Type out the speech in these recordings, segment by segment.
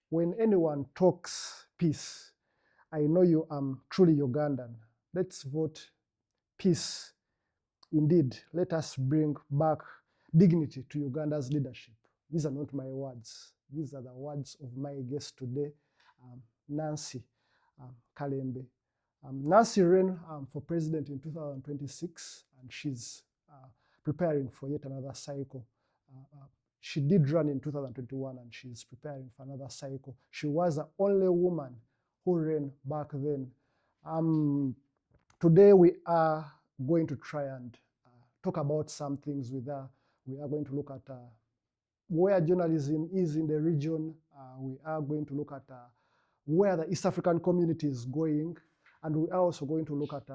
when anyone talks peace, I know you are truly Ugandan. Let's vote peace. Indeed, let us bring back dignity to Uganda's leadership. These are not my words. These are the words of my guest today, Nancy Kalembe. Nancy ran for president in 2026, and she's preparing for yet another cycle. She did run in 2021, and she's preparing for another cycle. She was the only woman who ran back then. Today we are going to try and talk about some things with her. We are going to look at where journalism is in the region. We are going to look at where the East African community is going. And we are also going to look at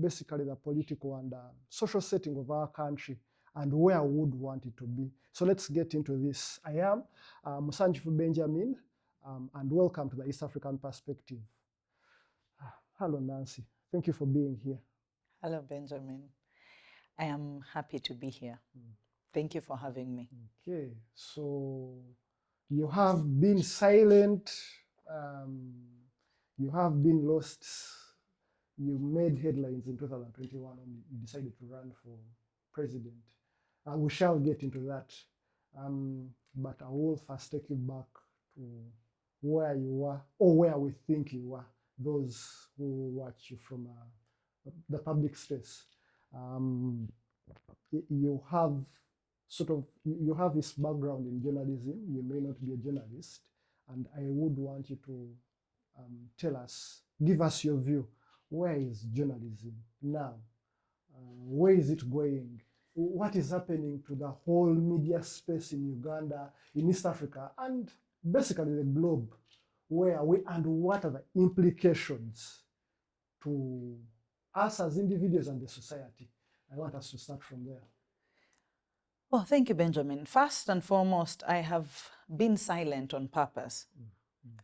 basically the political and social setting of our country and where we would want it to be. So let's get into this. I am Musanjifu Benjamin, and welcome to the East African Perspective. Hello, Nancy. Thank you for being here. Hello, Benjamin. I am happy to be here. Thank you for having me. Okay, so you have been silent. You have been lost. You made headlines in 2021 when you decided to run for president. We shall get into that. But I will first take you back to where you were, or where we think you were, those who watch you from the public space. You have you have this background in journalism. You may not be a journalist, and I would want you to tell us, give us your view. Where is journalism now? Where is it going? What is happening to the whole media space in Uganda, in East Africa, and basically the globe? Where are we, and what are the implications to us as individuals and the society? I want us to start from there. Well, thank you, Benjamin. First and foremost, I have been silent on purpose.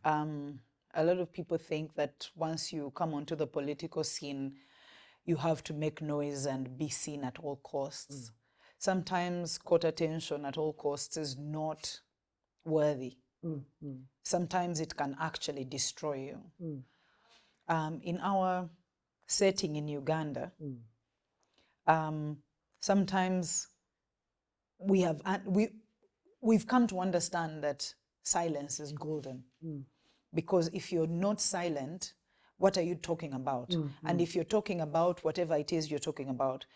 A lot of people think that once you come onto the political scene, you have to make noise and be seen at all costs. Sometimes court attention at all costs is not worthy. Sometimes it can actually destroy you. In our setting in Uganda, sometimes we've come to understand that silence is golden. Because if you're not silent, what are you talking about? And if you're talking about whatever it is you're talking about,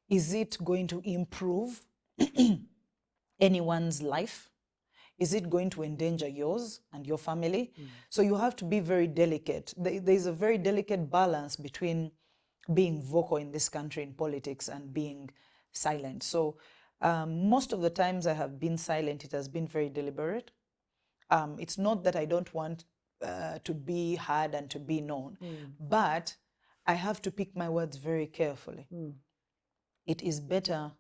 is it going to improve anyone's life? Is it going to endanger yours and your family? So you have to be very delicate. There's a very delicate balance between being vocal in this country in politics and being silent. So most of the times I have been silent, it has been very deliberate. It's not that I don't want to be heard and to be known, but I have to pick my words very carefully. It is better,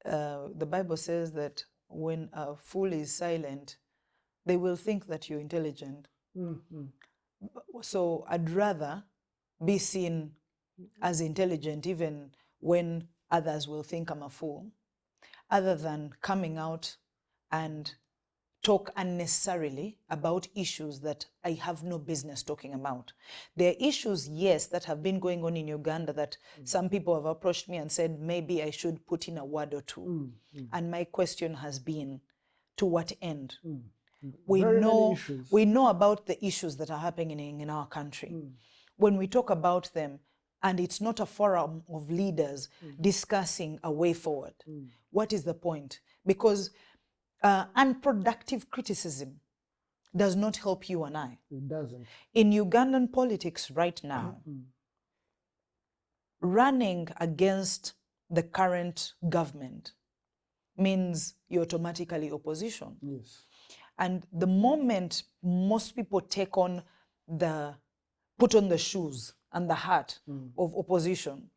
the Bible says that when a fool is silent, they will think that you're intelligent. So I'd rather be seen as intelligent even when others will think I'm a fool, other than coming out and talk unnecessarily about issues that I have no business talking about. There are issues, yes, that have been going on in Uganda that some people have approached me and said, maybe I should put in a word or two. And my question has been, to what end? We know about the issues that are happening in our country. When we talk about them, and it's not a forum of leaders discussing a way forward, what is the point? Because unproductive criticism does not help you and I. It doesn't. In Ugandan politics right now, running against the current government means you're automatically opposition. Yes. And the moment most people put on the shoes and the hat of opposition,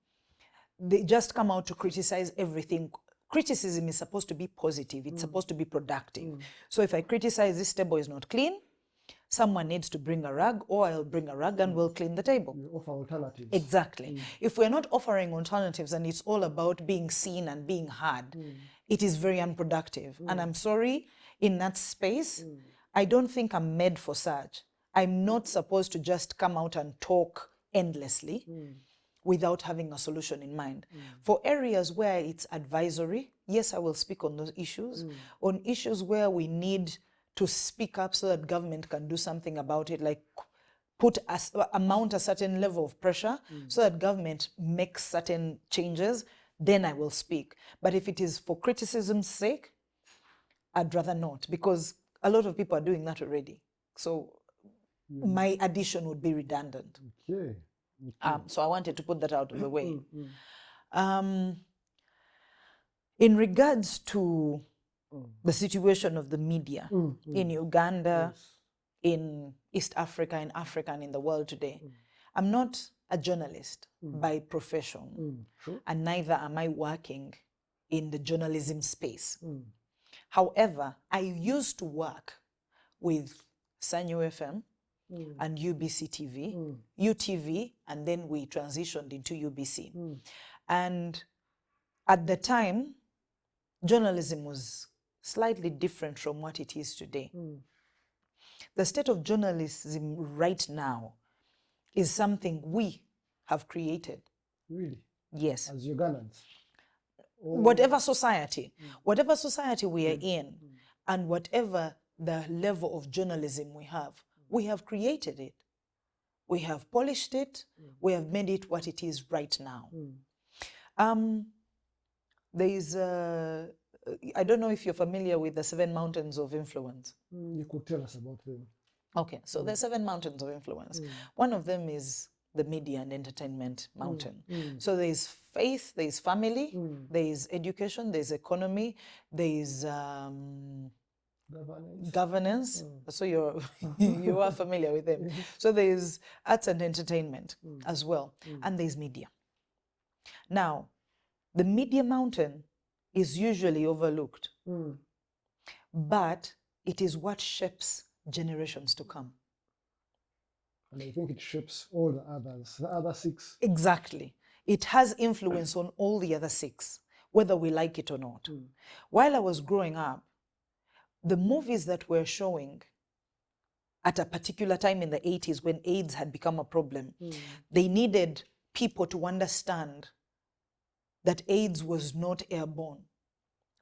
they just come out to criticize everything. Criticism is supposed to be positive. It's supposed to be productive. So if I criticize this table is not clean, someone needs to bring a rug, or I'll bring a rug and we'll clean the table. You offer alternatives. Exactly. If we're not offering alternatives and it's all about being seen and being heard, it is very unproductive. And I'm sorry, in that space, I don't think I'm made for such. I'm not supposed to just come out and talk endlessly without having a solution in mind. For areas where it's advisory, yes, I will speak on those issues. On issues where we need to speak up so that government can do something about it, like amount a certain level of pressure so that government makes certain changes, then I will speak. But if it is for criticism's sake, I'd rather not, because a lot of people are doing that already. So my addition would be redundant. Okay. So I wanted to put that out of the way. In regards to the situation of the media in Uganda, in East Africa, in Africa, and in the world today, I'm not a journalist by profession, and neither am I working in the journalism space. However, I used to work with Sanyo FM and UBC TV, UTV, and then we transitioned into UBC. And at the time, journalism was slightly different from what it is today. The state of journalism right now is something we have created. Really? Yes. As Ugandans? Whatever society we are in, and whatever the level of journalism we have created it. We have polished it. We have made it what it is right now. There is, I don't know if you're familiar with the 7 mountains of influence. You could tell us about them. Okay, so there's 7 mountains of influence. One of them is the media and entertainment mountain. So there's faith, there's family, there's education, there's economy, there's governance. So you are familiar with them. So there's arts and entertainment as well, and there's media. Now, the media mountain is usually overlooked, but it is what shapes generations to come. And I think it shapes all the others, the other 6. Exactly. It has influence on all the other 6, whether we like it or not. While I was growing up, the movies that were showing at a particular time in the 80s when AIDS had become a problem, they needed people to understand that AIDS was not airborne,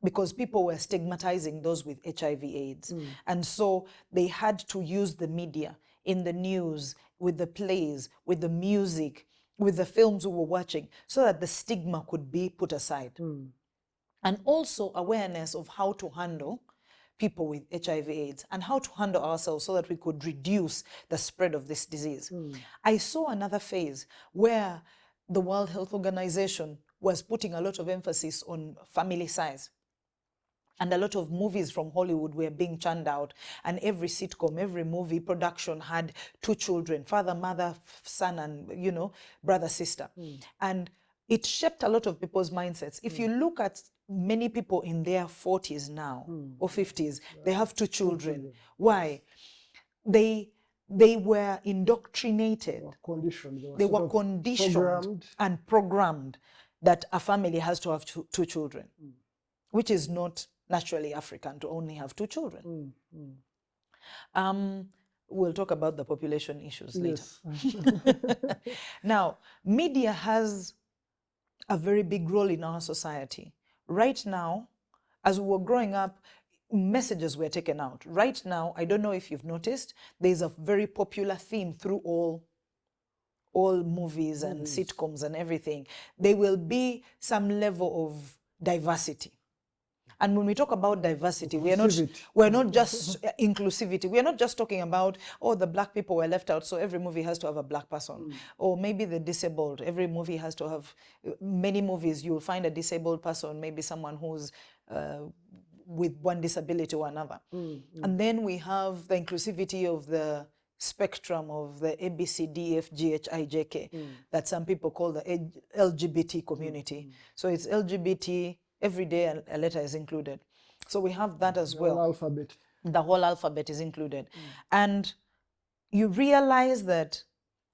because people were stigmatizing those with HIV/AIDS. And so they had to use the media in the news, with the plays, with the music, with the films we were watching, so that the stigma could be put aside. And also awareness of how to handle people with HIV/AIDS and how to handle ourselves so that we could reduce the spread of this disease. I saw another phase where the World Health Organization was putting a lot of emphasis on family size. And a lot of movies from Hollywood were being churned out. And every sitcom, every movie production had 2 children, father, mother, son, and, brother, sister. And it shaped a lot of people's mindsets. If you look at many people in their 40s now, or 50s, they have 2 children. Why? They were indoctrinated. They were conditioned and programmed that a family has to have 2 children, which is not naturally African to only have 2 children. We'll talk about the population issues later. Now, media has a very big role in our society. Right now, as we were growing up, messages were taken out. Right now, I don't know if you've noticed, there's a very popular theme through all movies and sitcoms and everything. There will be some level of diversity. And when we talk about diversity, we're not just inclusivity. We're not just talking about, the black people were left out, so every movie has to have a black person. Or maybe the disabled. Every movie has to have, many movies, you'll find a disabled person, maybe someone who's with one disability or another. And then we have the inclusivity of the spectrum of the A, B, C, D, F, G, H, I, J, K, that some people call the LGBT community. So it's LGBT, every day a letter is included. So we have that as well. The whole alphabet. The whole alphabet is included. And you realize that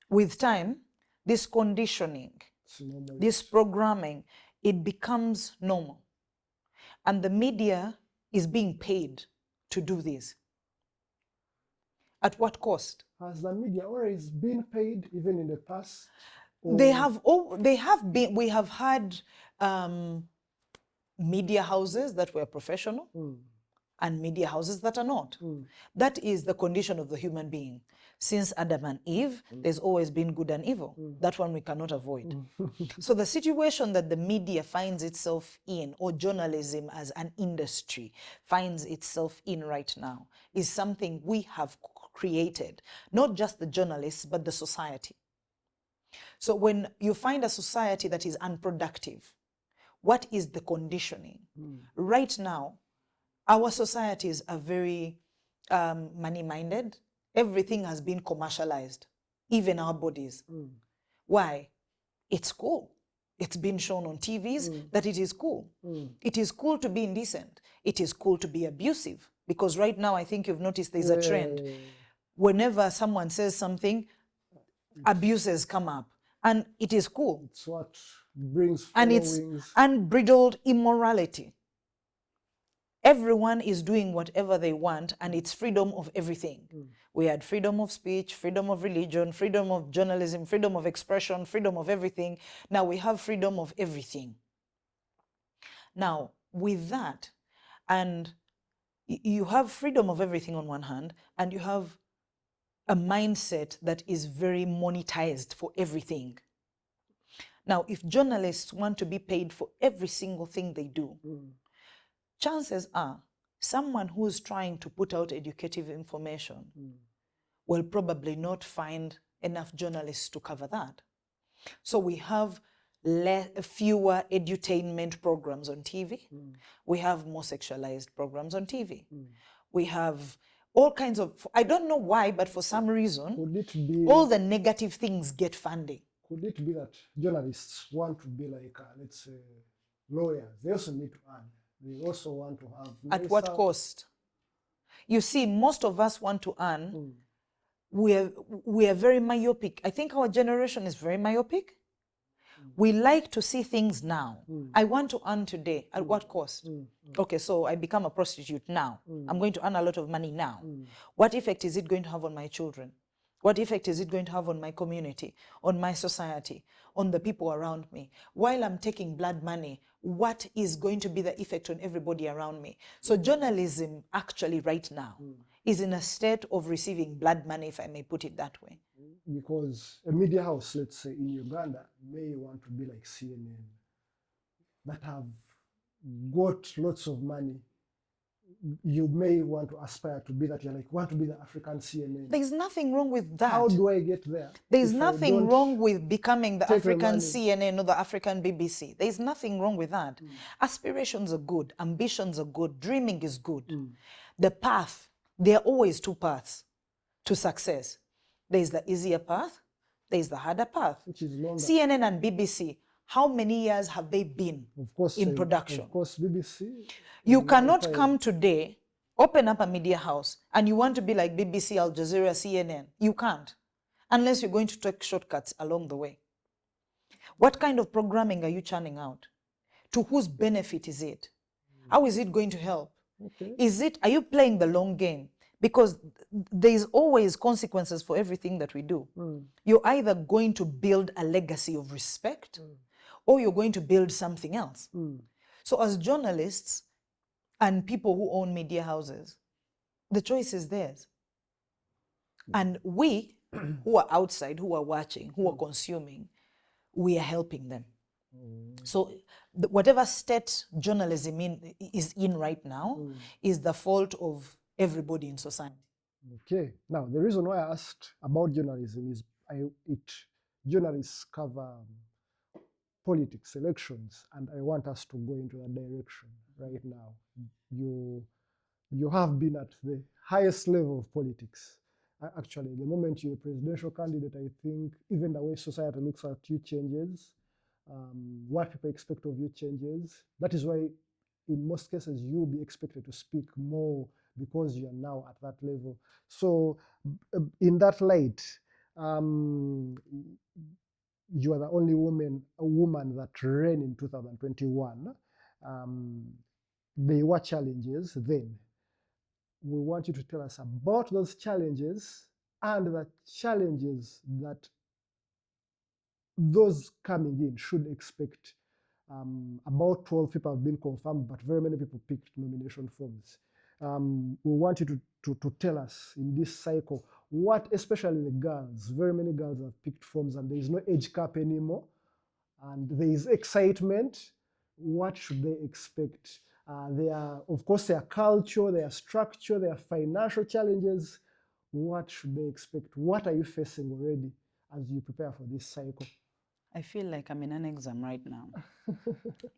with time, this conditioning, this programming, it becomes normal. And the media is being paid to do this. At what cost? Has the media always been paid, even in the past? They have been. We have had media houses that were professional and media houses that are not. That is the condition of the human being. Since Adam and Eve, there's always been good and evil. That one we cannot avoid. So the situation that the media finds itself in, or journalism as an industry finds itself in right now, is something we have created. Not just the journalists, but the society. So when you find a society that is unproductive, what is the conditioning? Right now, our societies are very money-minded. Everything has been commercialized, even our bodies. Why? It's cool. It's been shown on TVs that it is cool. It is cool to be indecent. It is cool to be abusive. Because right now, I think you've noticed there's a trend. Whenever someone says something, abuses come up. And it is cool. It's what brings And followings. it's unbridled immorality. Everyone is doing whatever they want, and it's freedom of everything. We had freedom of speech, freedom of religion, freedom of journalism, freedom of expression, freedom of everything. Now we have freedom of everything. Now, with that, and you have freedom of everything on one hand, and you have a mindset that is very monetized for everything. Now, if journalists want to be paid for every single thing they do, chances are someone who's trying to put out educative information will probably not find enough journalists to cover that. So we have fewer edutainment programs on TV. We have more sexualized programs on TV. We have all kinds of, I don't know why, but for some reason, Could it be, all the negative things get funding. could it be that journalists want to be like, let's say, lawyers? They also need to earn. They also want to have... At what cost? You see, most of us want to earn. We are very myopic. I think our generation is very myopic. We like to see things now. I want to earn today. At what cost? Okay, so I become a prostitute now. I'm going to earn a lot of money now. What effect is it going to have on my children? What effect is it going to have on my community, on my society, on the people around me? While I'm taking blood money, what is going to be the effect on everybody around me? So journalism actually right now is in a state of receiving blood money, if I may put it that way. Because a media house, let's say in Uganda, may want to be like CNN, that have got lots of money. You may want to aspire to be that. You're like, want to be the African CNN. There's nothing wrong with that. How do I get there? There's nothing wrong with becoming the African CNN or the African BBC. There's nothing wrong with that. Aspirations are good. Ambitions are good. Dreaming is good. The path, there are always two paths to success. There's the easier path. There's the harder path. Which is longer. CNN and BBC, how many years have they been in production? Of course, BBC. You cannot come today, open up a media house, and you want to be like BBC, Al Jazeera, CNN. You can't, unless you're going to take shortcuts along the way. What kind of programming are you churning out? To whose benefit is it? How is it going to help? Okay. Are you playing the long game? Because there's always consequences for everything that we do. You're either going to build a legacy of respect, or you're going to build something else. So as journalists and people who own media houses, the choice is theirs. And we, who are outside, who are watching, who are consuming, we are helping them. So whatever state journalism is in right now is the fault of everybody in society. Okay. Now, the reason why I asked about journalism is journalists cover politics, elections, and I want us to go into that direction right now. You have been at the highest level of politics. Actually, the moment you're a presidential candidate, I think even the way society looks at you changes. What people expect of you changes. That is why, in most cases, you'll be expected to speak more because you're now at that level. So, in that light, you are the only woman that ran in 2021. There were challenges then. we want you to tell us about those challenges and the challenges that those coming in should expect. About 12 people have been confirmed, but very many people picked nomination forms. We want you to tell us in this cycle what, especially the girls, very many girls have picked forms and there is no age cap anymore, and there is excitement. What should they expect? Of course, their culture, their structure, their financial challenges. What should they expect? What are you facing already as you prepare for this cycle? I feel like I'm in an exam right now.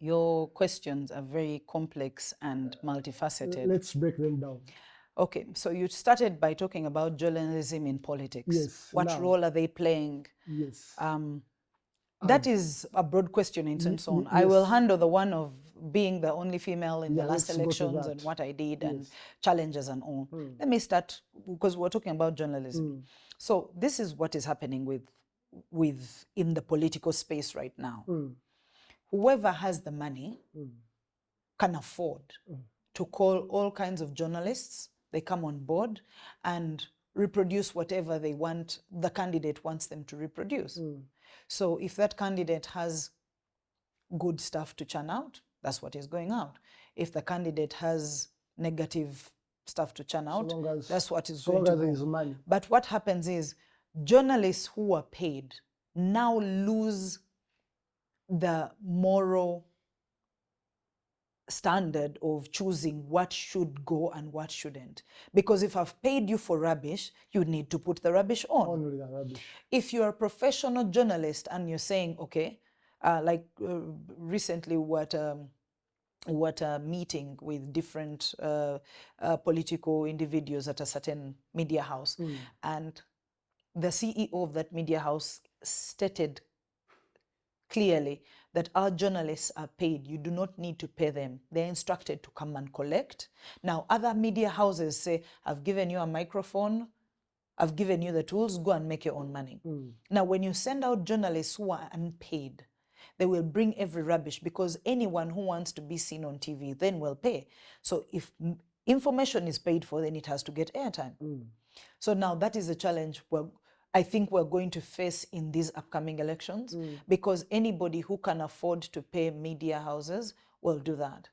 Your questions are very complex and multifaceted. Let's break them down. Okay, so you started by talking about journalism in politics. Yes. What role are they playing? Yes. That is a broad question and so on. I will handle the one of being the only female in the last elections and what I did and challenges and all. Let me start, because we're talking about journalism. So this is what is happening in the political space right now. Whoever has the money can afford to call all kinds of journalists. They come on board and reproduce whatever they want, the candidate wants them to reproduce. So if that candidate has good stuff to churn out, that's what is going out. If the candidate has negative stuff to churn out, that's what is going to go. Money. But what happens is journalists who are paid now lose the moral standard of choosing what should go and what shouldn't. Because if I've paid you for rubbish, you need to put the rubbish on. Only the rubbish. If you're a professional journalist and you're saying, okay, recently what a meeting with different political individuals at a certain media house, and the CEO of that media house stated clearly that our journalists are paid. You do not need to pay them. They're instructed to come and collect. Now, other media houses say, I've given you a microphone, I've given you the tools, go and make your own money. Now, when you send out journalists who are unpaid, they will bring every rubbish, because anyone who wants to be seen on TV then will pay. So if information is paid for, then it has to get airtime. So now that is a challenge I think we're going to face in these upcoming elections, because anybody who can afford to pay media houses will do that.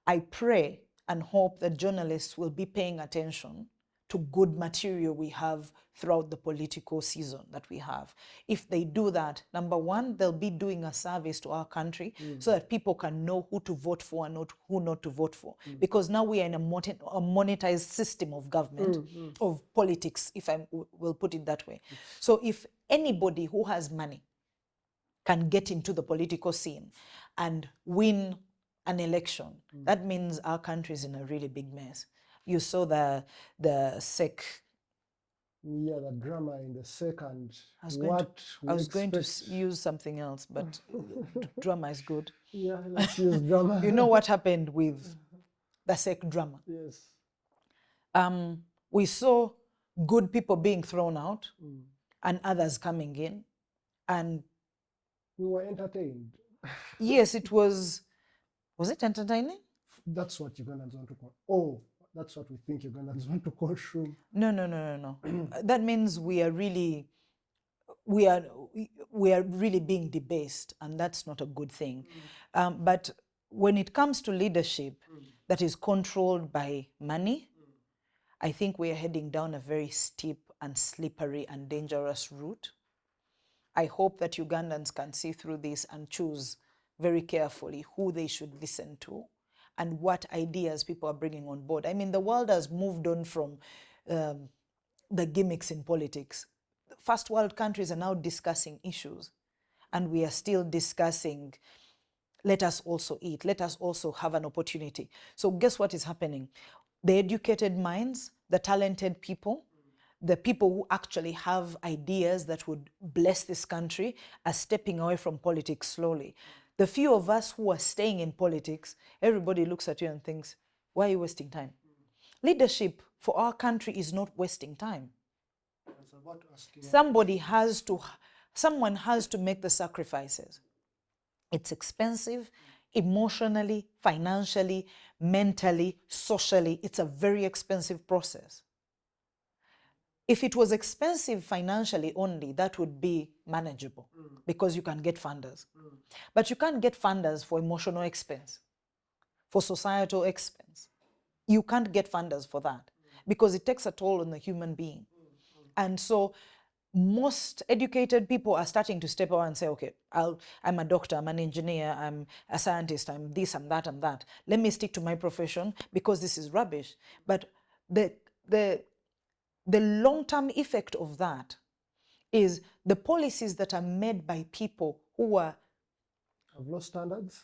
I pray and hope that journalists will be paying attention to good material we have throughout the political season that we have. If they do that, number one, they'll be doing a service to our country so that people can know who to vote for and who not to vote for. Because now we are in a monetized system of government, of politics, if I will put it that way. So if anybody who has money can get into the political scene and win an election, that means our country is in a really big mess. You saw the SEC. Yeah, the drama in the second. I was going to use something else, but drama is good. Yeah, let's use drama. You know what happened with the SEC drama? Yes. We saw good people being thrown out and others coming in, and we were entertained. Yes, it was. Was it entertaining? That's what Ugandans want to call. Oh, that's what we think Ugandans want to call shroom. No. That means we are really being debased, and that's not a good thing. But when it comes to leadership that is controlled by money, I think we are heading down a very steep and slippery and dangerous route. I hope that Ugandans can see through this and choose very carefully who they should listen to and what ideas people are bringing on board. I mean, the world has moved on from the gimmicks in politics. First world countries are now discussing issues, and we are still discussing, let us also eat, let us also have an opportunity. So guess what is happening? The educated minds, the talented people, the people who actually have ideas that would bless this country are stepping away from politics slowly. The few of us who are staying in politics, everybody looks at you and thinks, why are you wasting time? Leadership for our country is not wasting time. Someone has to make the sacrifices. It's expensive, emotionally, financially, mentally, socially. It's a very expensive process. If it was expensive financially only, that would be manageable because you can get funders. But you can't get funders for emotional expense, for societal expense. You can't get funders for that because it takes a toll on the human being. And so most educated people are starting to step out and say, okay, I'm a doctor, I'm an engineer, I'm a scientist, I'm this, I'm that, I'm that. Let me stick to my profession because this is rubbish. But the long-term effect of that is the policies that are made by people who are... Have low standards?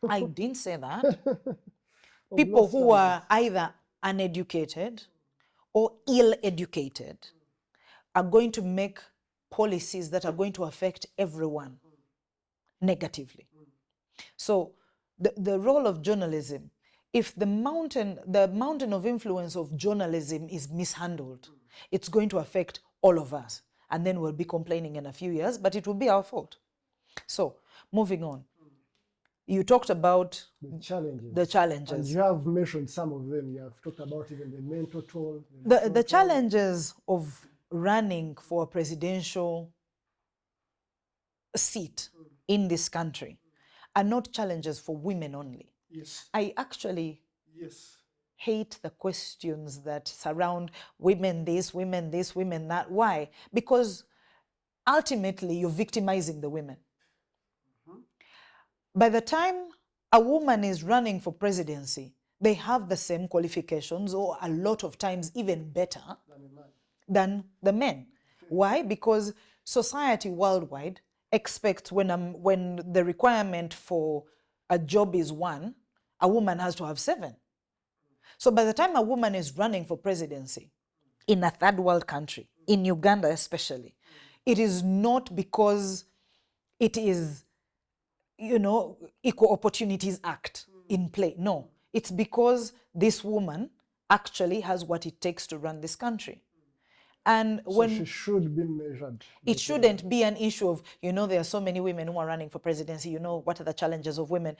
I didn't say that. People who are either uneducated or ill-educated are going to make policies that are going to affect everyone negatively. So the role of journalism, if the mountain of influence of journalism is mishandled, it's going to affect all of us. And then we'll be complaining in a few years, but it will be our fault. So, moving on. You talked about the challenges. And you have mentioned some of them. You have talked about even the mental toll. The challenges of running for a presidential seat in this country are not challenges for women only. Yes. I actually hate the questions that surround women this, women that. Why? Because ultimately you're victimizing the women. By the time a woman is running for presidency, they have the same qualifications, or a lot of times even better than the men. Why? Because society worldwide expects when the requirement for a job is 1, a woman has to have 7. So by the time a woman is running for presidency in a third world country, in Uganda especially, it is not because it is, Equal Opportunities Act in play. No, it's because this woman actually has what it takes to run this country. And when she should be measured. It shouldn't be an issue of, there are so many women who are running for presidency, what are the challenges of women?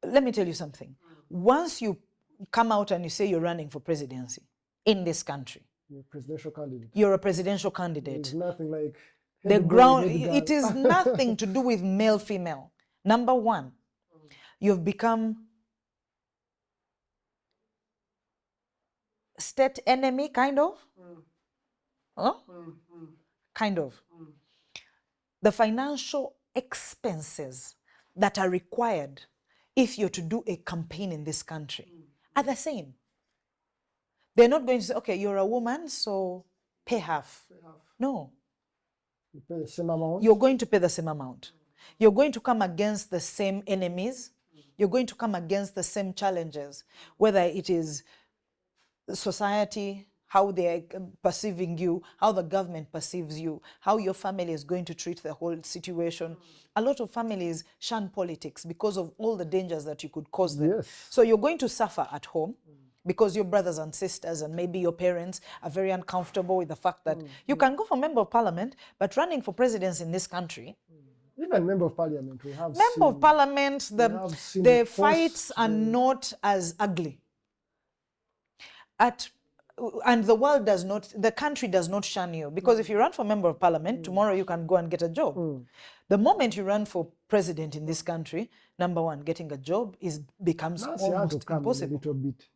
Let me tell you something. Once you come out and you say you're running for presidency in this country, you're a presidential candidate. You're a presidential candidate. There's nothing like the ground. It is nothing to do with male, female. Number 1, you've become state enemy, kind of. Kind of. The financial expenses that are required if you're to do a campaign in this country are the same. They're not going to say, okay, you're a woman, so pay half. No. You pay the same amount. You're going to pay the same amount. You're going to come against the same enemies. You're going to come against the same challenges, whether it is society, how they're perceiving you, how the government perceives you, how your family is going to treat the whole situation. A lot of families shun politics because of all the dangers that you could cause them. Yes. So you're going to suffer at home because your brothers and sisters and maybe your parents are very uncomfortable with the fact that you can go for member of parliament, but running for presidents in this country, even member of parliament, we have member of parliament, the fights are not as ugly. And the world does not, the country does not shun you, because if you run for member of parliament, tomorrow you can go and get a job. The moment you run for president in this country, number 1, getting a job becomes Nancy, almost impossible. A little bit.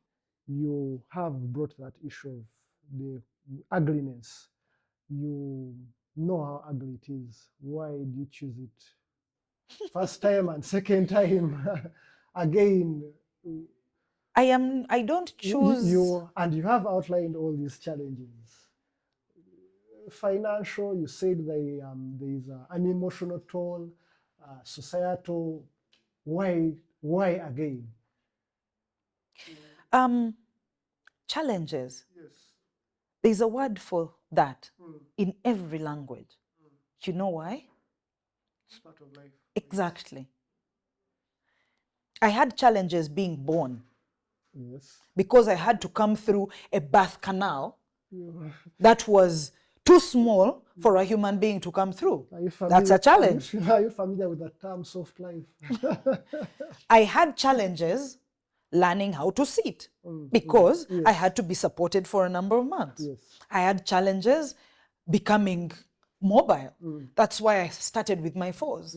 You have brought that issue of the ugliness. You know how ugly it is. Why do you choose it? First time and second time again. I don't choose. And you have outlined all these challenges. Financial, you said there is an emotional toll, societal. Why again? Challenges. Yes. There's a word for that in every language. You know why? It's part of life. Exactly. I had challenges being born. Yes. Because I had to come through a birth canal that was too small for a human being to come through. That's a challenge. Are you familiar with the term soft life? I had challenges learning how to sit because Yes. I had to be supported for a number of months. Yes. I had challenges becoming mobile. That's why I started with my fours.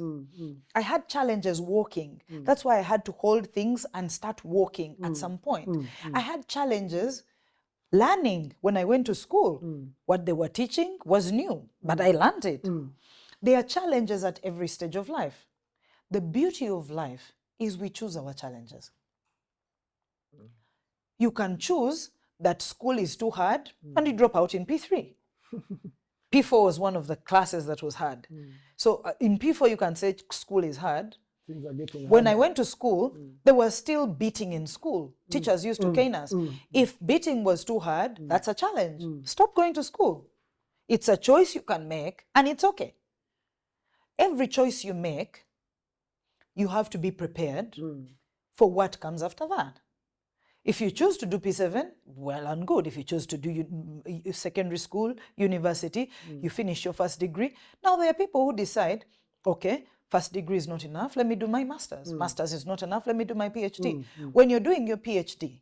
I had challenges walking. That's why I had to hold things and start walking at some point. I had challenges learning when I went to school. What they were teaching was new, but I learned it. There are challenges at every stage of life. The beauty of life is we choose our challenges. You can choose that school is too hard and you drop out in P3. P4 was one of the classes that was hard. So in P4, you can say school is hard. Things are getting When I harder. went to school, there was still beating in school. Teachers used to cane us. If beating was too hard, that's a challenge. Stop going to school. It's a choice you can make, and it's okay. Every choice you make, you have to be prepared for what comes after that. If you choose to do P7, well and good. If you choose to do secondary school, university, you finish your first degree. Now there are people who decide, okay, first degree is not enough, let me do my master's. Master's is not enough, let me do my PhD. When you're doing your PhD,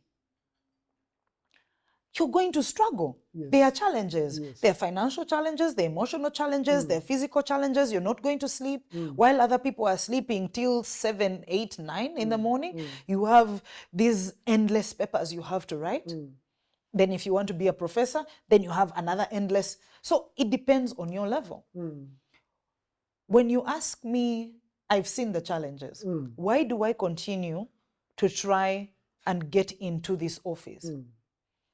you're going to struggle. There are challenges. There are financial challenges, there are emotional challenges, there are physical challenges. You're not going to sleep. While other people are sleeping till 7, 8, 9 in the morning, you have these endless papers you have to write. Then if you want to be a professor, then you have another endless. So it depends on your level. When you ask me, I've seen the challenges. Why do I continue to try and get into this office?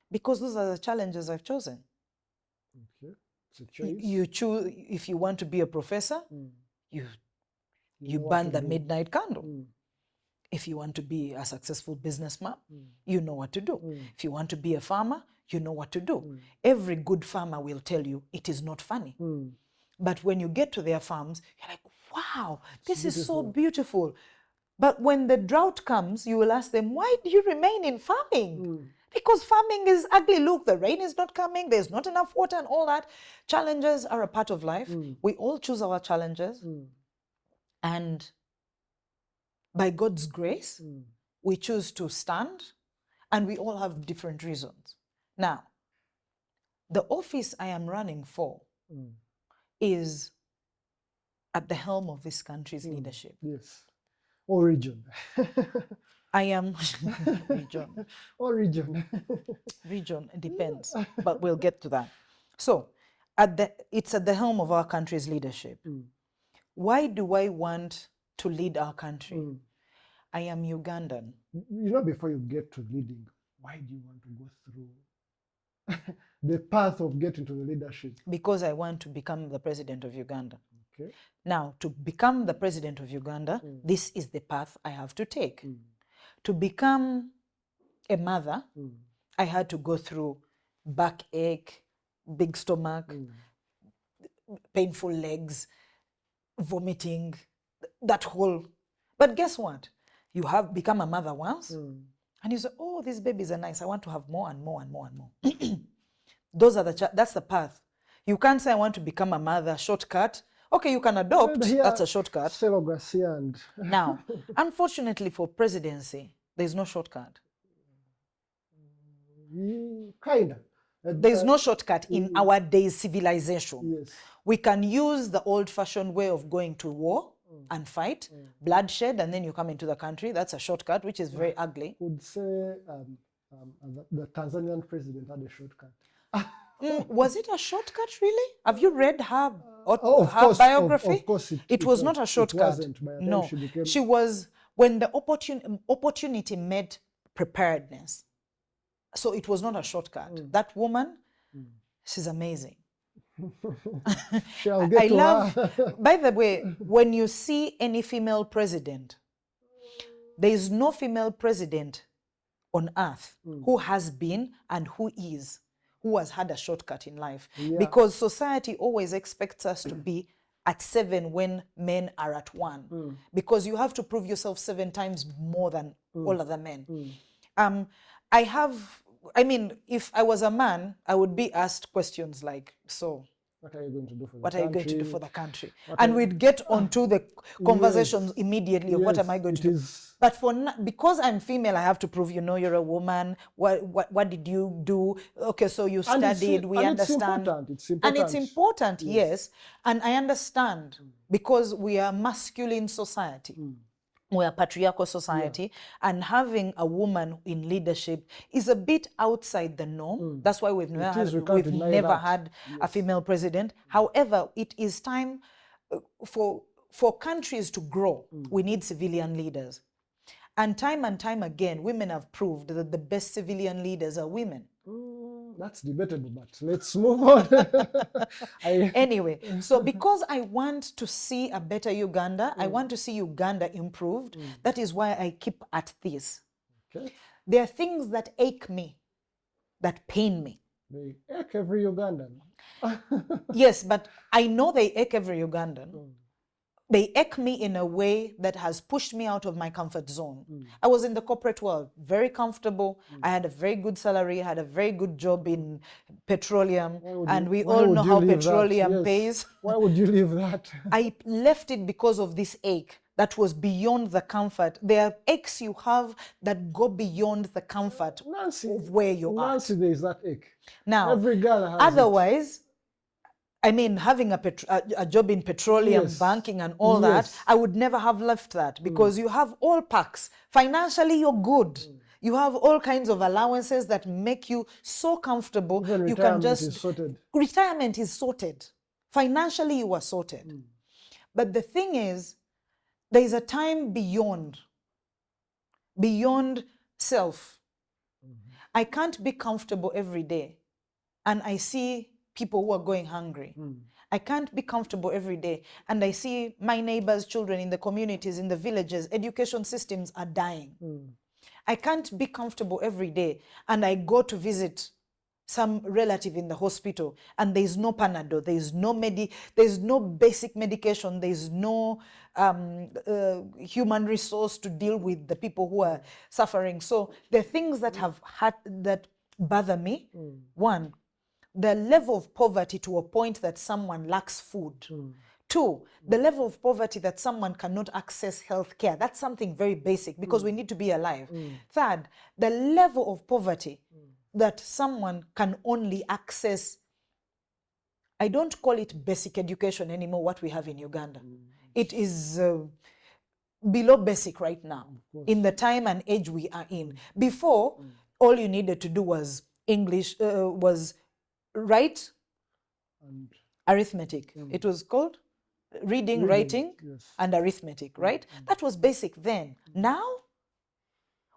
Because those are the challenges I've chosen. Okay. It's a choice. You choose, if you want to be a professor, you burn the midnight candle. If you want to be a successful businessman, you know what to do. If you want to be a farmer, you know what to do. Every good farmer will tell you it is not funny. But when you get to their farms, you're like, wow, this is so beautiful. But when the drought comes, you will ask them, why do you remain in farming? Because farming is ugly. Look, the rain is not coming. There's not enough water and all that. Challenges are a part of life. We all choose our challenges. And by God's grace, we choose to stand. And we all have different reasons. Now, the office I am running for is at the helm of this country's leadership. Yes. Or region. I am region. Or region. Region, it depends, but we'll get to that. So, it's at the helm of our country's leadership. Why do I want to lead our country? I am Ugandan. You know, before you get to leading, why do you want to go through the path of getting to the leadership? Because I want to become the president of Uganda. Okay. Now, to become the president of Uganda, this is the path I have to take. To become a mother, I had to go through backache, big stomach, painful legs, vomiting, that whole. But guess what? You have become a mother once, and you say, oh, these babies are nice. I want to have more and more and more and more. That's the path. You can't say, I want to become a mother, shortcut. Okay, you can adopt, that's a shortcut. Surrogacy and... Now, unfortunately for presidency, there's no shortcut. Kind of. There's no shortcut in our day's civilization. Yes. We can use the old-fashioned way of going to war and fight, bloodshed, and then you come into the country. That's a shortcut, which is very ugly. Would say the Tanzanian president had a shortcut. Was it a shortcut, really? Have you read her, biography? Of course it was not a shortcut. It wasn't by the time No, she was, when the opportunity met preparedness. So it was not a shortcut. That woman, she's amazing. Shall get I to love, her. by the way, when you see any female president, there is no female president on earth who has been and who is, who has had a shortcut in life. Yeah. Because society always expects us to be at 7 when men are at 1. Because you have to prove yourself 7 times more than all other men. If I was a man, I would be asked questions like, so What are you going to do for the What country? are you going to do for the country? What And are- we'd get onto the conversations Yes. immediately of what am I Yes, going to it do? is- But because I'm female, I have to prove, you're a woman. What did you do? Okay, so you And it's- studied, we and understand. It's important. And it's important, yes. And I understand because we are a masculine society. We're a patriarchal society, and having a woman in leadership is a bit outside the norm. That's why we've never is, we had, can't we've deny never that. had a female president. However, it is time for countries to grow. We need civilian leaders. And time again, women have proved that the best civilian leaders are women. That's debatable, but let's move on. Anyway, so because I want to see a better Uganda, I want to see Uganda improved. That is why I keep at this. Okay. There are things that ache me, that pain me. They ache every Ugandan. Yes, but I know they ache every Ugandan. They ache me in a way that has pushed me out of my comfort zone. I was in the corporate world, very comfortable. I had a very good salary, I had a very good job in petroleum, and we all know how petroleum pays. Why would you leave that? I left it because of this ache that was beyond the comfort. There are aches you have that go beyond the comfort of where you are. Nancy, there is that ache. Now, every girl has otherwise, I mean, having a job in petroleum, banking and all that, I would never have left that because you have all packs. Financially, you're good. You have all kinds of allowances that make you so comfortable. Even you can just is sorted. Retirement is sorted. Financially, you are sorted. But the thing is, there is a time beyond self. I can't be comfortable every day and I see people who are going hungry. I can't be comfortable every day and I see my neighbors' children in the communities, in the villages, education systems are dying. I can't be comfortable every day and I go to visit some relative in the hospital and there's no Panadol, there's no basic medication, there's no human resource to deal with the people who are suffering. So the things that that bother me, one, the level of poverty to a point that someone lacks food. Two, the level of poverty that someone cannot access health care. That's something very basic because we need to be alive. Third, the level of poverty that someone can only access, I don't call it basic education anymore, what we have in Uganda. It is below basic right now, in the time and age we are in. Before, all you needed to do was English, was write, and arithmetic. It was called reading, writing, and arithmetic, right? That was basic then. Now,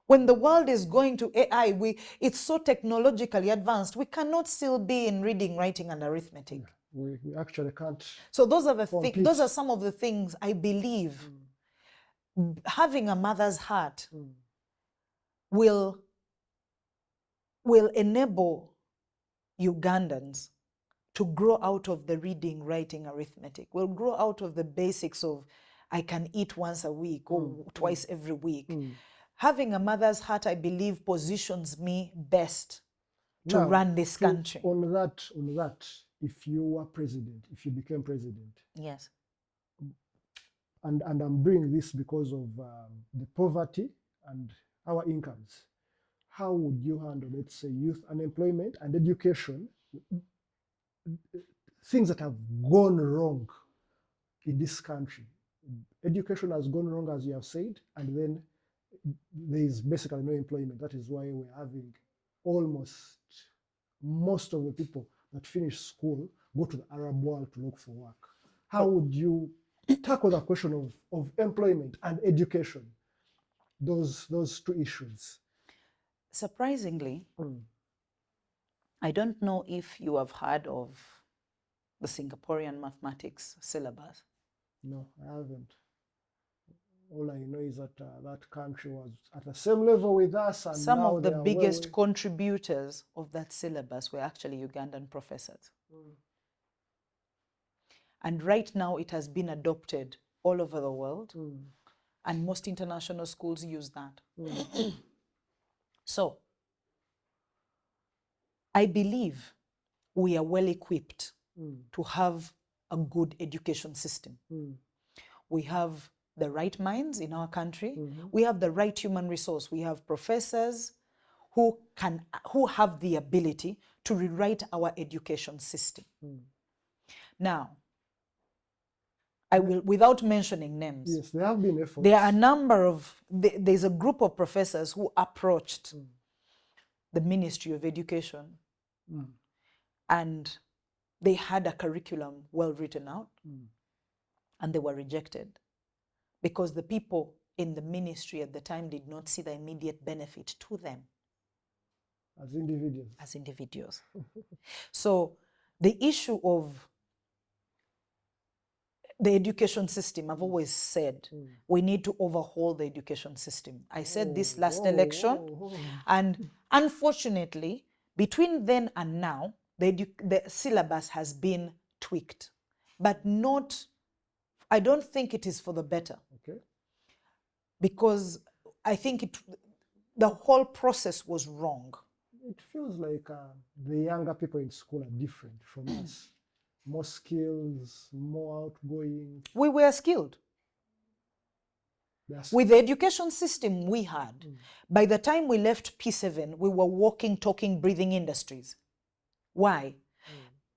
when the world is going to AI, it's so technologically advanced, we cannot still be in reading, writing, and arithmetic. We actually can't. So those are some of the things I believe having a mother's heart will enable Ugandans to grow out of the reading, writing, arithmetic, will grow out of the basics of I can eat once a week or twice every week. Having a mother's heart, I believe, positions me best to run this country. On that, if you were president, if you became president, yes, and I'm doing this because of the poverty and our incomes, how would you handle, let's say, youth unemployment and education, things that have gone wrong in this country? Education has gone wrong, as you have said, and then there is basically no employment. That is why we're having most of the people that finish school go to the Arab world to look for work. How would you tackle the question of employment and education, those two issues? Surprisingly, I don't know if you have heard of the Singaporean mathematics syllabus. No, I haven't. All I know is that that country was at the same level with us. And some of the biggest contributors of that syllabus were actually Ugandan professors. And right now it has been adopted all over the world. And most international schools use that. So, I believe we are well equipped to have a good education system. We have the right minds in our country. We have the right human resource. We have professors who have the ability to rewrite our education system. Now, I will, without mentioning names. Yes, there have been efforts. There are a number of, there's a group of professors who approached the Ministry of Education and they had a curriculum well written out and they were rejected because the people in the ministry at the time did not see the immediate benefit to them. As individuals. As individuals. So the issue of the education system, I've always said, we need to overhaul the education system. I said this last election, and unfortunately, between then and now, the syllabus has been tweaked, but not, I don't think it is for the better. Okay. Because I think the whole process was wrong. It feels like the younger people in school are different from us. More skills, more outgoing. We were skilled. With the education system we had, by the time we left P7, we were walking, talking, breathing industries. Why?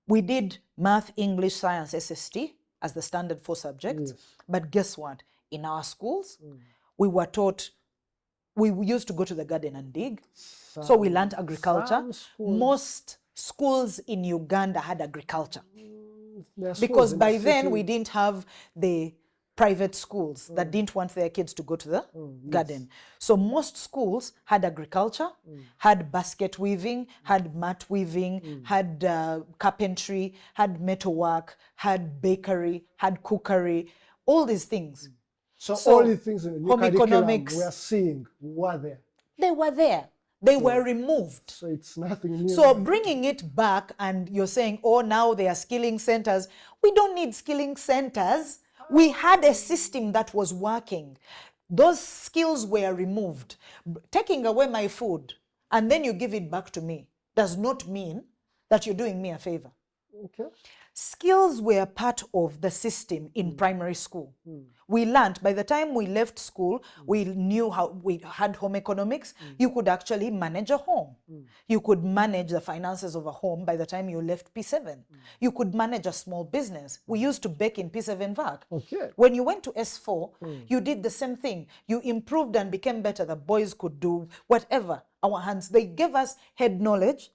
We did math, English, science, SST as the standard 4 subjects. But guess what? In our schools, we were taught, we used to go to the garden and dig. So we learned agriculture. Most schools in Uganda had agriculture. Because by then we didn't have the private schools that didn't want their kids to go to the garden. So most schools had agriculture, had basket weaving, had mat weaving, had carpentry, had metalwork, had bakery, had cookery, all these things. So all these things in the new curriculum we are seeing were there. They were there. They were removed. So it's nothing new. So bringing it back and you're saying, oh, now they are skilling centers. We don't need skilling centers. We had a system that was working. Those skills were removed. Taking away my food and then you give it back to me does not mean that you're doing me a favor. Okay. Skills were part of the system in primary school. We learned, by the time we left school, we knew how, we had home economics. You could actually manage a home. You could manage the finances of a home by the time you left P7. You could manage a small business. We used to bake in P7 VAC. Okay. When you went to S4, you did the same thing. You improved and became better. The boys could do whatever. Our hands, they gave us head knowledge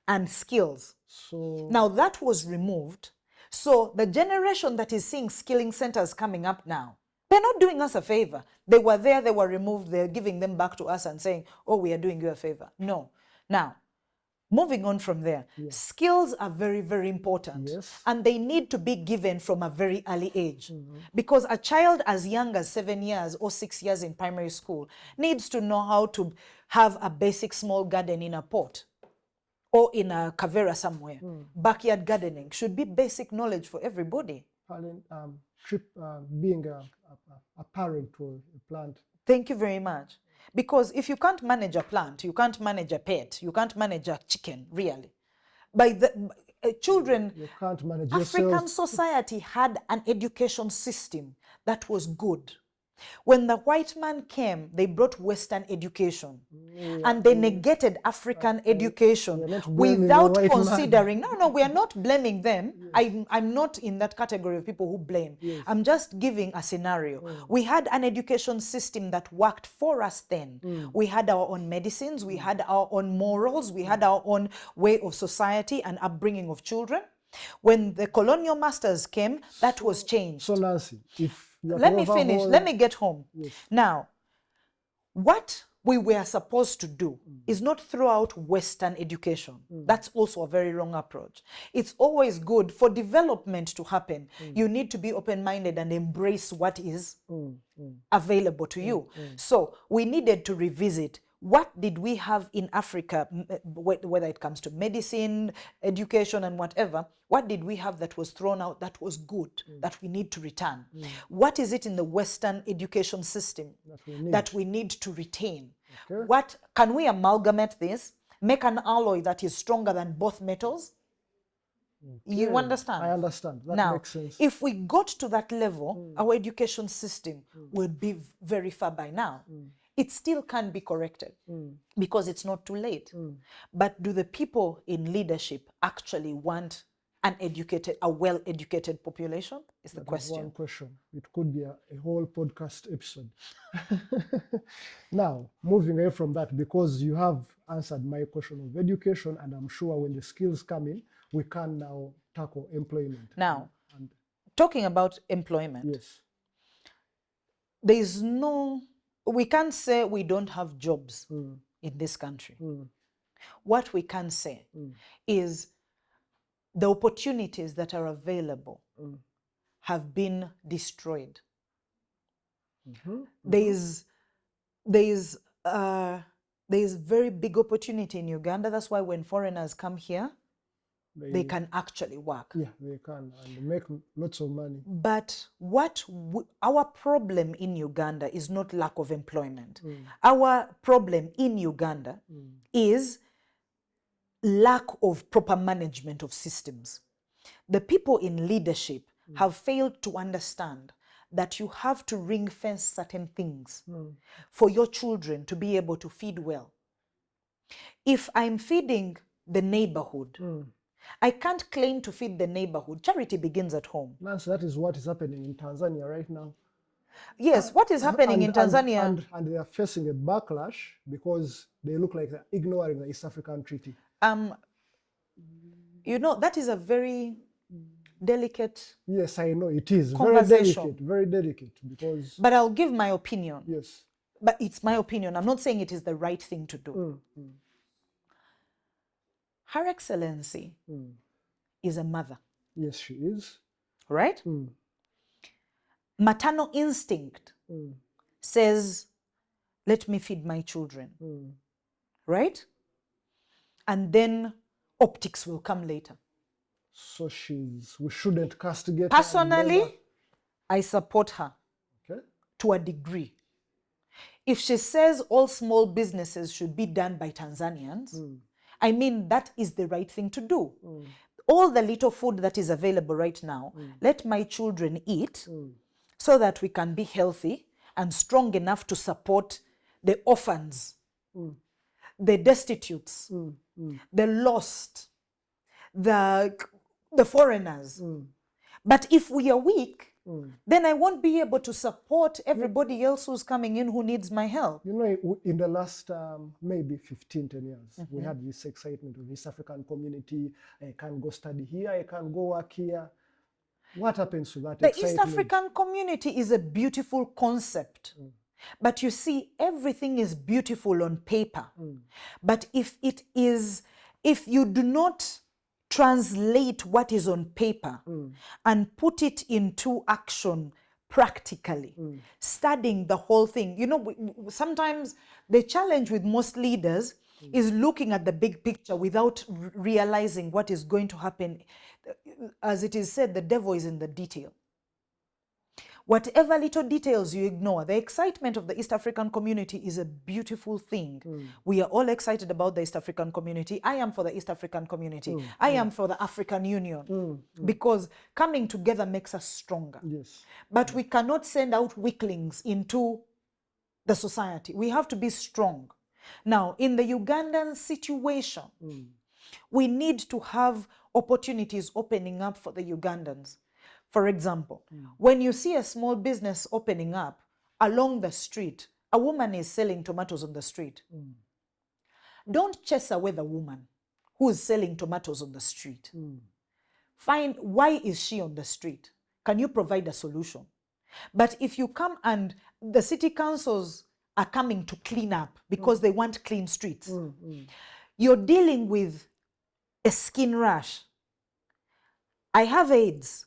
and skills. So now that was removed. So the generation that is seeing skilling centers coming up now, they're not doing us a favor. They were there, they were removed, they're giving them back to us and saying, oh, we are doing you a favor. No. Now, moving on from there, skills are very, very important. And they need to be given from a very early age. Because a child as young as 7 years or 6 years in primary school needs to know how to have a basic small garden in a pot. Or in a cavera somewhere. Backyard gardening should be basic knowledge for everybody. Being a parent to a plant. Thank you very much. Because if you can't manage a plant, you can't manage a pet, you can't manage a chicken, really. By the children, you can't manage African yourself. society had an education system that was good. When the white man came, they brought Western education and they negated African education without considering. No, we are not blaming them. I'm not in that category of people who blame. I'm just giving a scenario. We had an education system that worked for us then. We had our own medicines, we had our own morals, we had our own way of society and upbringing of children. When the colonial masters came, that was changed. So Nancy, if let me finish. Let me get home. Now, what we were supposed to do is not throw out Western education. That's also a very wrong approach. It's always good for development to happen. You need to be open-minded and embrace what is available to you. So we needed to revisit what did we have in Africa, whether it comes to medicine, education, and whatever. What did we have that was thrown out that was good, that we need to return? What is it in the Western education system that we need to retain? What can we amalgamate this, make an alloy that is stronger than both metals? You Okay, understand? I understand. That Now, makes sense. if we got to that level, our education system would be very far by now. It still can be corrected because it's not too late. But do the people in leadership actually want a well-educated population? Is the That is question. one question. It could be a whole podcast episode. Now, moving away from that, because you have answered my question of education, and I'm sure when the skills come in, we can now tackle employment. Now, and talking about employment, yes, we can't say we don't have jobs in this country. What we can say is the opportunities that are available have been destroyed. There is very big opportunity in Uganda. That's why when foreigners come here, they can actually work. Yeah, they can and make lots of money. But our problem in Uganda is not lack of employment. Our problem in Uganda is lack of proper management of systems. The people in leadership have failed to understand that you have to ring fence certain things for your children to be able to feed well. If I'm feeding the neighborhood, I can't claim to feed the neighborhood. Charity begins at home. Nancy, that is what is happening in Tanzania right now. Yes, what is happening in Tanzania? And they are facing a backlash because they look like they're ignoring the East African Treaty. That is a very delicate. Yes, I know it is very delicate because. But I'll give my opinion. Yes. But it's my opinion. I'm not saying it is the right thing to do. Her Excellency is a mother. Yes, she is. Right? Maternal instinct says, let me feed my children. Right? And then optics will come later. So we shouldn't castigate Personally, her. I support her to a degree. If she says all small businesses should be done by Tanzanians, I mean, that is the right thing to do. All the little food that is available right now, let my children eat so that we can be healthy and strong enough to support the orphans, the destitutes, the lost, the foreigners. But if we are weak, then I won't be able to support everybody else who's coming in who needs my help. You know, in the last maybe 10 years, we had this excitement of East African community. I can go study here, I can go work here. What happens to that excitement? The East African community is a beautiful concept. But you see, everything is beautiful on paper. But if you do not translate what is on paper and put it into action practically, studying the whole thing. You know, sometimes the challenge with most leaders is looking at the big picture without realizing what is going to happen. As it is said, the devil is in the detail. Whatever little details you ignore, the excitement of the East African community is a beautiful thing. We are all excited about the East African community. I am for the East African community. I am for the African Union because coming together makes us stronger. Yes. But we cannot send out weaklings into the society. We have to be strong. Now, in the Ugandan situation, we need to have opportunities opening up for the Ugandans. For example, when you see a small business opening up along the street, a woman is selling tomatoes on the street. Don't chase away the woman who is selling tomatoes on the street. Find why is she on the street? Can you provide a solution? But if you come and the city councils are coming to clean up because they want clean streets, you're dealing with a skin rash. I have AIDS.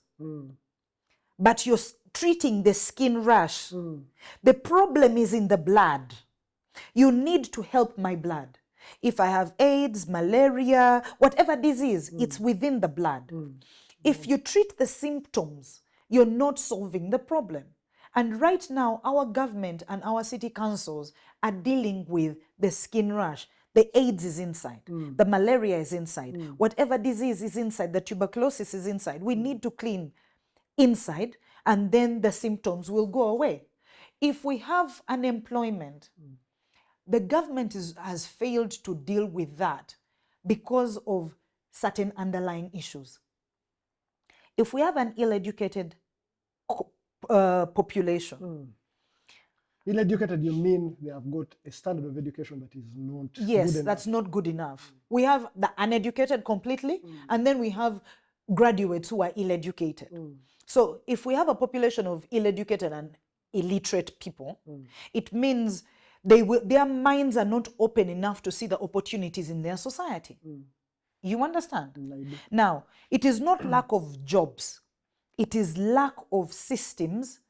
But you're treating the skin rash. The problem is in the blood. You need to help my blood. If I have AIDS, malaria, whatever disease, it's within the blood. If you treat the symptoms, you're not solving the problem. And right now, our government and our city councils are dealing with the skin rash. The AIDS is inside. The malaria is inside. Whatever disease is inside, the tuberculosis is inside. We need to clean inside, and then the symptoms will go away. If we have unemployment, the government has failed to deal with that because of certain underlying issues. If we have an ill-educated population, Ill-educated, you mean they have got a standard of education that is not yes, good that's enough. not good enough. We have the uneducated completely, and then we have graduates who are ill-educated. So if we have a population of ill-educated and illiterate people, it means their minds are not open enough to see the opportunities in their society. You understand? Now, it is not lack of jobs. It is lack of systems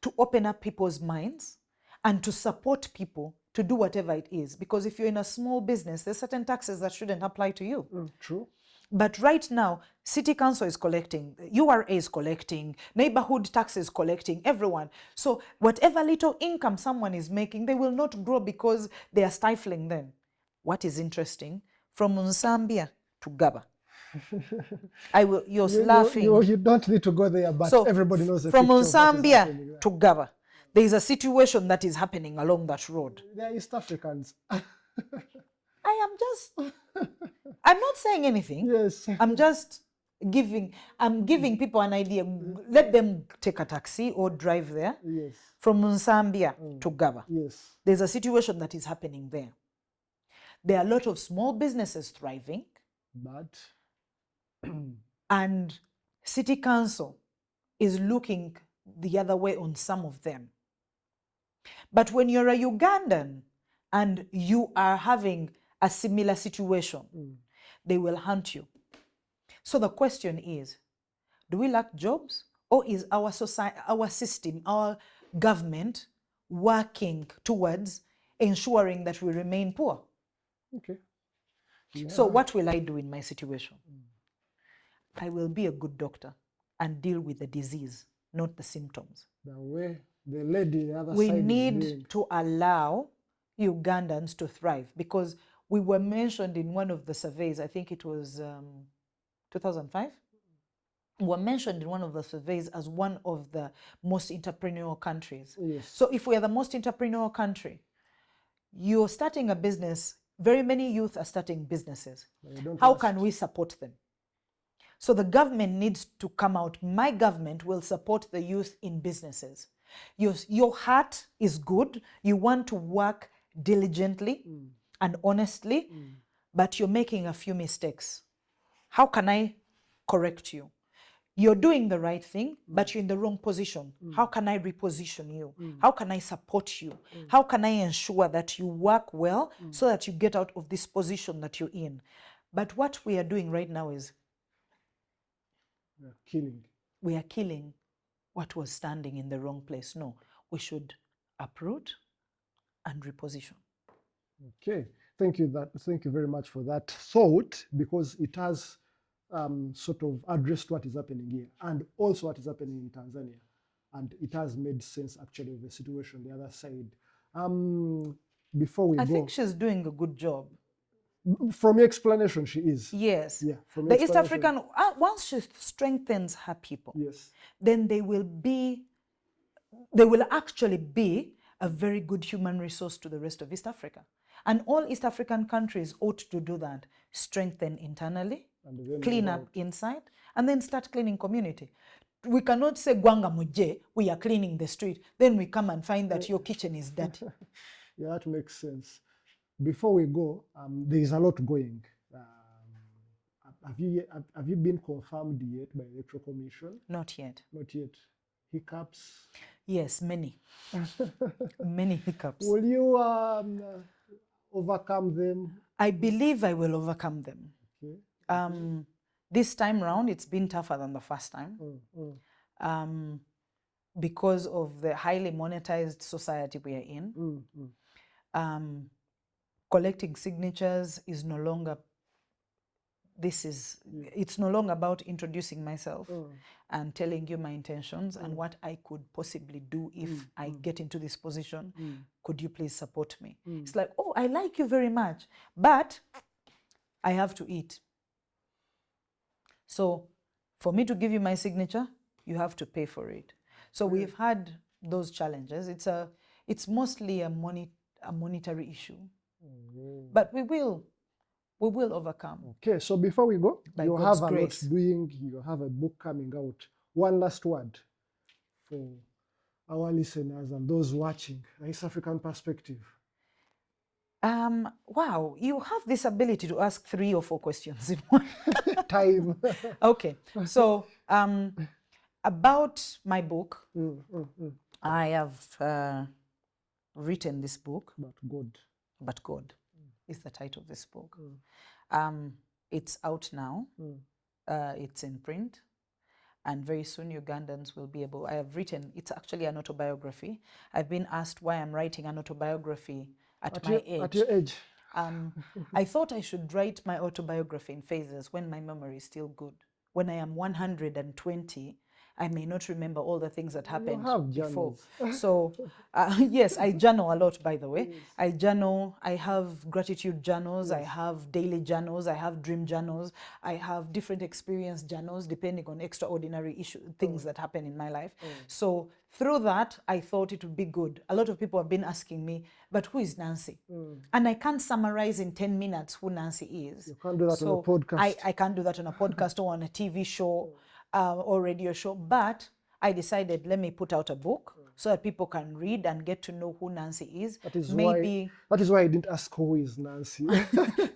to open up people's minds and to support people to do whatever it is. Because if you're in a small business, there's certain taxes that shouldn't apply to you. True. But right now, city council is collecting, URA is collecting, neighborhood tax is collecting, everyone. So whatever little income someone is making, they will not grow because they are stifling them. What is interesting, from Zambia to Gaba. You're laughing. You don't need to go there, but So everybody knows the from picture of what is Zambia happening there. to Gaba, there is a situation that is happening along that road. They are East Africans. I'm not saying anything. Yes. I'm giving people an idea. Let them take a taxi or drive there. Yes. From Zambia to Gaba. Yes. There's a situation that is happening there. There are a lot of small businesses thriving. But and city council is looking the other way on some of them. But when you're a Ugandan and you are having a similar situation, they will hunt you. So the question is, do we lack jobs, or is our society, our system, our government working towards ensuring that we remain poor? okay. Yeah. So what will I do in my situation? I will be a good doctor and deal with the disease, not the symptoms. The way the lady on the other We side is need doing. to allow Ugandans to thrive, because we were mentioned in one of the surveys, I think it was 2005, we were mentioned in one of the surveys as one of the most entrepreneurial countries. Yes. So if we are the most entrepreneurial country, you're starting a business, very many youth are starting businesses. How can we support them? So the government needs to come out. My government will support the youth in businesses. Your heart is good. You want to work diligently and honestly, but you're making a few mistakes. How can I correct you? You're doing the right thing, but you're in the wrong position. How can I reposition you? How can I support you? How can I ensure that you work well so that you get out of this position that you're in? But what we are doing right now is we are killing what was standing in the wrong place. No, we should uproot and reposition. Okay, thank you very much for that thought, because it has sort of addressed what is happening here and also what is happening in Tanzania, and it has made sense actually of the situation on the other side. Before we go, I think she's doing a good job. From your explanation, she is. Yes. Yeah. From the East African, once she strengthens her people, yes, then they will actually be a very good human resource to the rest of East Africa. And all East African countries ought to do that. Strengthen internally, clean up inside, and then start cleaning community. We cannot say, Gwanga Muje, we are cleaning the street. Then we come and find that your kitchen is dirty. Yeah, that makes sense. Before we go, there is a lot going. Have you been confirmed yet by the Electoral Commission? Not yet. Not yet. Hiccups? Yes, many. Many hiccups. Will you overcome them? I believe I will overcome them. Okay. This time round, it's been tougher than the first time. Because of the highly monetized society we are in. Collecting signatures is no longer this is, it's no longer about introducing myself and telling you my intentions and what I could possibly do if I get into this position. Could you please support me? It's like, oh, I like you very much, but I have to eat. So for me to give you my signature, you have to pay for it. So we've had those challenges. It's mostly a monetary issue, but we will overcome. Okay, so before we go, By you God's have a grace. lot doing, you have a book coming out. One last word for our listeners and those watching, the East African perspective. Wow, you have this ability to ask 3 or 4 questions in one. Time. Okay, so about my book, I have written this book. But God is the title of this book. It's out now. It's in print. And very soon Ugandans will be able, I have written, it's actually an autobiography. I've been asked why I'm writing an autobiography at my age. At your age. I thought I should write my autobiography in phases when my memory is still good. When I am 120, I may not remember all the things that happened before. So, yes, I journal a lot, by the way. Yes. I journal, I have gratitude journals, yes. I have daily journals, I have dream journals, I have different experience journals depending on extraordinary things that happen in my life. So through that, I thought it would be good. A lot of people have been asking me, but who is Nancy? And I can't summarize in 10 minutes who Nancy is. You can't do that on a podcast. I can't do that on a podcast or on a TV show. Or radio show, but I decided let me put out a book so that people can read and get to know who Nancy is. That is why I didn't ask who is Nancy.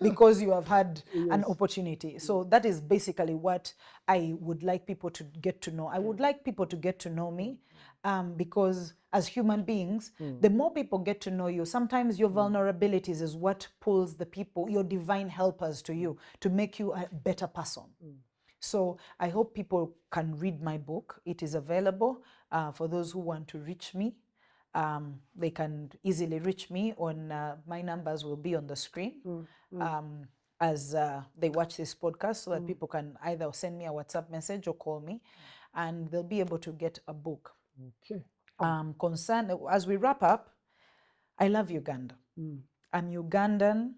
Because you have had an opportunity. So that is basically what I would like people to get to know. I would like people to get to know me because as human beings, the more people get to know you, sometimes your vulnerabilities is what pulls the people, your divine helpers to you, to make you a better person. So I hope people can read my book. It is available for those who want to reach me. They can easily reach me on, my numbers will be on the screen as they watch this podcast so that people can either send me a WhatsApp message or call me and they'll be able to get a book. Okay. As we wrap up, I love Uganda. I'm Ugandan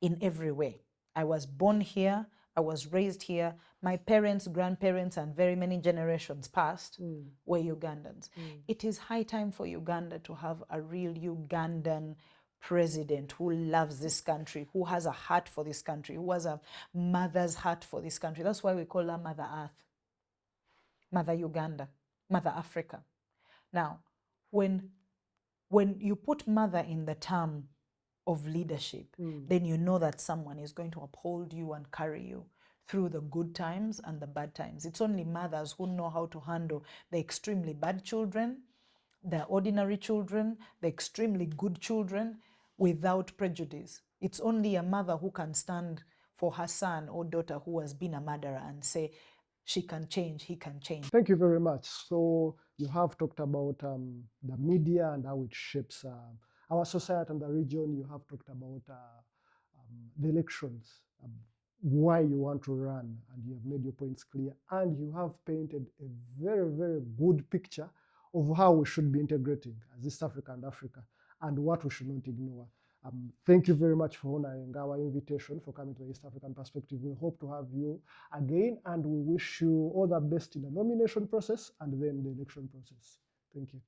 in every way. I was born here. I was raised here. My parents, grandparents, and very many generations past were Ugandans. It is high time for Uganda to have a real Ugandan president who loves this country, who has a heart for this country, who has a mother's heart for this country. That's why we call her Mother Earth, Mother Uganda, Mother Africa. Now, when you put mother in the term of leadership, then you know that someone is going to uphold you and carry you through the good times and the bad times. It's only mothers who know how to handle the extremely bad children, the ordinary children, the extremely good children without prejudice. It's only a mother who can stand for her son or daughter who has been a murderer and say, she can change, he can change. Thank you very much. So you have talked about the media and how it shapes our society and the region. You have talked about the elections, why you want to run, and you have made your points clear. And you have painted a very, very good picture of how we should be integrating as East Africa and Africa and what we should not ignore. Thank you very much for honoring our invitation, for coming to the East African Perspective. We hope to have you again, and we wish you all the best in the nomination process and then the election process. Thank you.